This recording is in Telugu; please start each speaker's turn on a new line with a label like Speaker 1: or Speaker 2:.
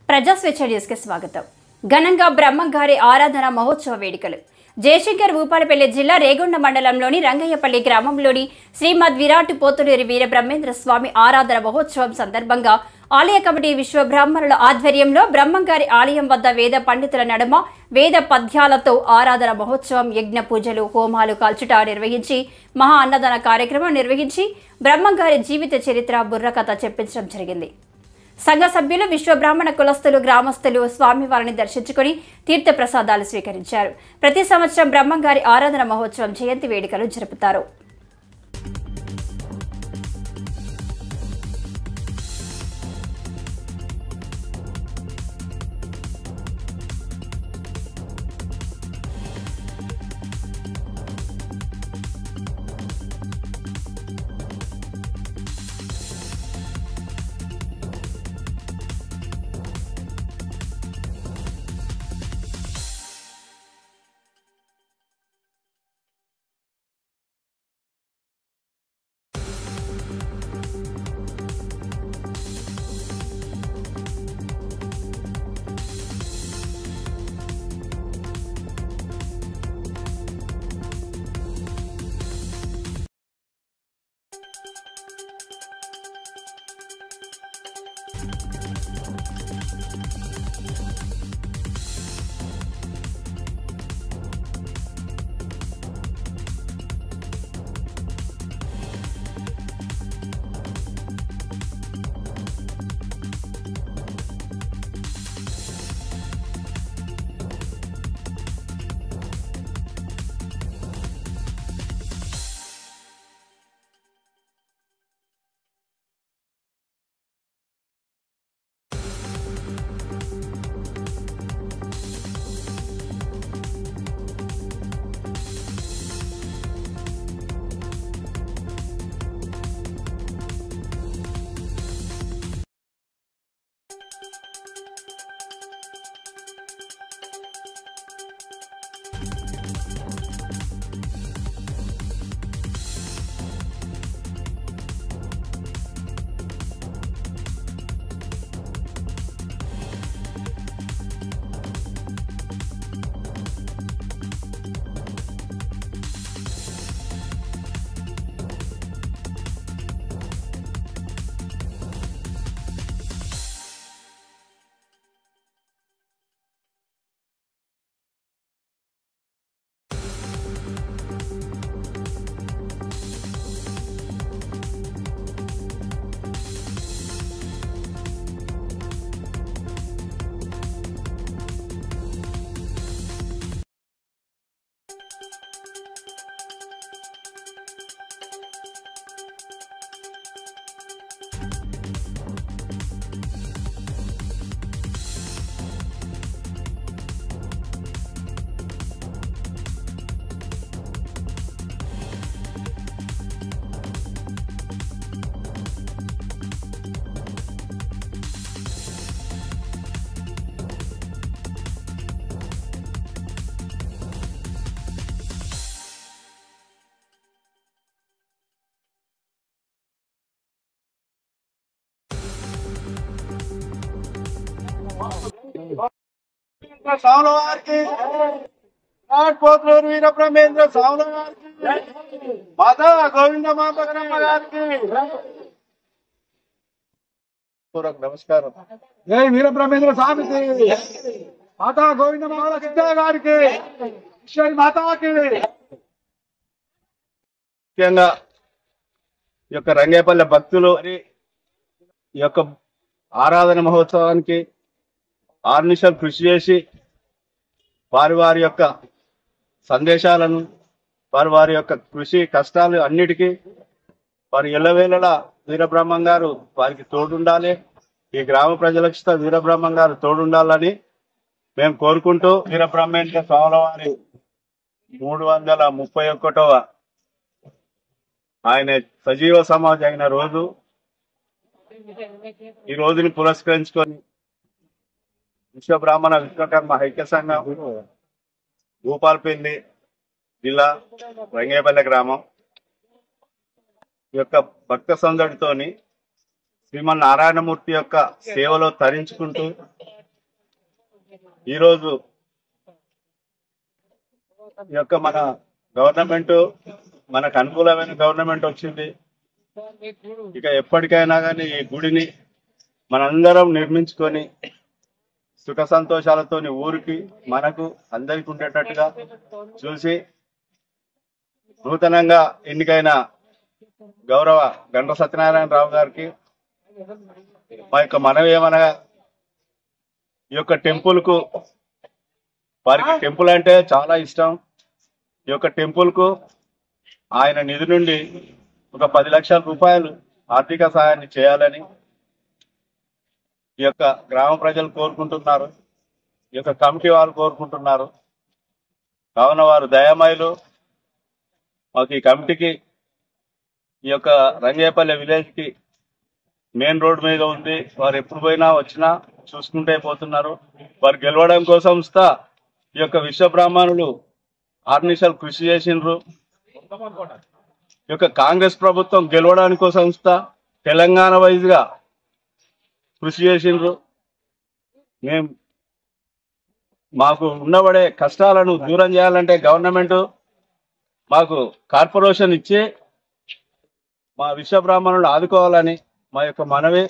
Speaker 1: ప్రజాస్వేచ్ఛ న్యూస్కి స్వాగతం. ఘనంగా బ్రహ్మంగారి ఆరాధన మహోత్సవ వేడుకలు. జయశంకర్ భూపాలపల్లి జిల్లా రేగొండ మండలంలోని రంగయ్యపల్లి గ్రామంలోని శ్రీమద్ విరాట్ పోతులూరి వీర బ్రహ్మేంద్ర స్వామి ఆరాధన మహోత్సవం సందర్భంగా ఆలయ కమిటీ విశ్వబ్రాహ్మణుల ఆధ్వర్యంలో బ్రహ్మంగారి ఆలయం వద్ద వేద పండితుల నడుమ వేద పద్యాలతో ఆరాధన మహోత్సవం, యజ్ఞ పూజలు, హోమాలు కాల్చుట నిర్వహించి మహా అన్నదాన కార్యక్రమం నిర్వహించి బ్రహ్మంగారి జీవిత చరిత్ర, బుర్రకథ చెప్పించడం జరిగింది. సంఘ సభ్యులు, విశ్వబ్రాహ్మణ కులస్తులు, గ్రామస్తులు స్వామివారిని దర్శించుకుని తీర్థ ప్రసాదాలు స్వీకరించారు. ప్రతి సంవత్సరం బ్రహ్మంగారి ఆరాధన మహోత్సవం, జయంతి వేడుకలు జరుపుతారు.
Speaker 2: పోతులూరు వీర బ్రహ్మేంద్ర స్వామి వారికి, మాతా గోవింద మాతమ్మ గారికి నమస్కారం. జై వీర బ్రహ్మేంద్ర స్వామికి, మాతా గోవింద మాత గారికి, ఈశ్వరి మాతాకి. ముఖ్యంగా ఈ యొక్క రంగేపల్లె భక్తులు ఈ యొక్క ఆరాధన మహోత్సవానికి ఆర్నిషం కృషి చేసి వారి యొక్క సందేశాలను, వారి యొక్క కృషి కష్టాలు అన్నిటికీ వారి ఎల్లవేళలా వీరబ్రహ్మం గారు వారికి తోడుండాలి. ఈ గ్రామ ప్రజలకు వీరబ్రహ్మం గారు తోడుండాలని మేము కోరుకుంటూ, వీరబ్రహ్మేంద్ర స్వామి వారి 331వ ఆయన సజీవ సమాధి అయిన రోజు, ఈ రోజుని పురస్కరించుకొని విశ్వబ్రాహ్మణ విశ్వకర్మ ఐక్య సంఘం భూపాలపల్లి జిల్లా రంగేపల్లె గ్రామం యొక్క భక్త సందడితోని శ్రీమన్నారాయణమూర్తి యొక్క సేవలో తరించుకుంటూ ఈరోజు ఈ యొక్క మన గవర్నమెంట్ మనకు అనుకూలమైన గవర్నమెంట్ వచ్చింది. ఇక ఎప్పటికైనా కానీ ఈ గుడిని మనందరం నిర్మించుకొని సుఖ సంతోషాలతో ఊరికి మనకు అందరికి ఉండేటట్టుగా చూసి నూతనంగా ఎన్నికైన గౌరవ గండ్ర సత్యనారాయణరావు గారికి మా యొక్క మనవి ఏమనగా ఈ యొక్క టెంపుల్ కు వారికి టెంపుల్ అంటే చాలా ఇష్టం. ఈ యొక్క టెంపుల్ కు ఆయన నిధి నుండి ఒక 10 లక్షల రూపాయలు ఆర్థిక సహాయాన్ని చేయాలని ఈ యొక్క గ్రామ ప్రజలు కోరుకుంటున్నారు, ఈ యొక్క కమిటీ వాళ్ళు కోరుకుంటున్నారు. కావున వారు దయామయులు. మాకు ఈ కమిటీకి ఈ యొక్క రంగేపల్లి విలేజ్ కి మెయిన్ రోడ్ మీద ఉంది. వారు ఎప్పుడు పోయినా వచ్చినా చూసుకుంటే పోతున్నారు. వారు గెలవడం కోసం ఈ యొక్క విశ్వ బ్రాహ్మణులు ఆర్నిషాలు కృషి చేసిండ్రు. ఈ యొక్క కాంగ్రెస్ ప్రభుత్వం గెలవడానికి కోసం తెలంగాణ వైజ్ గా కృషి చేసిండ్రు. మాకు ఉండబడే కష్టాలను దూరం చేయాలంటే గవర్నమెంట్ మాకు కార్పొరేషన్ ఇచ్చి మా విశ్వ బ్రాహ్మణులు ఆదుకోవాలని మా యొక్క మనవి.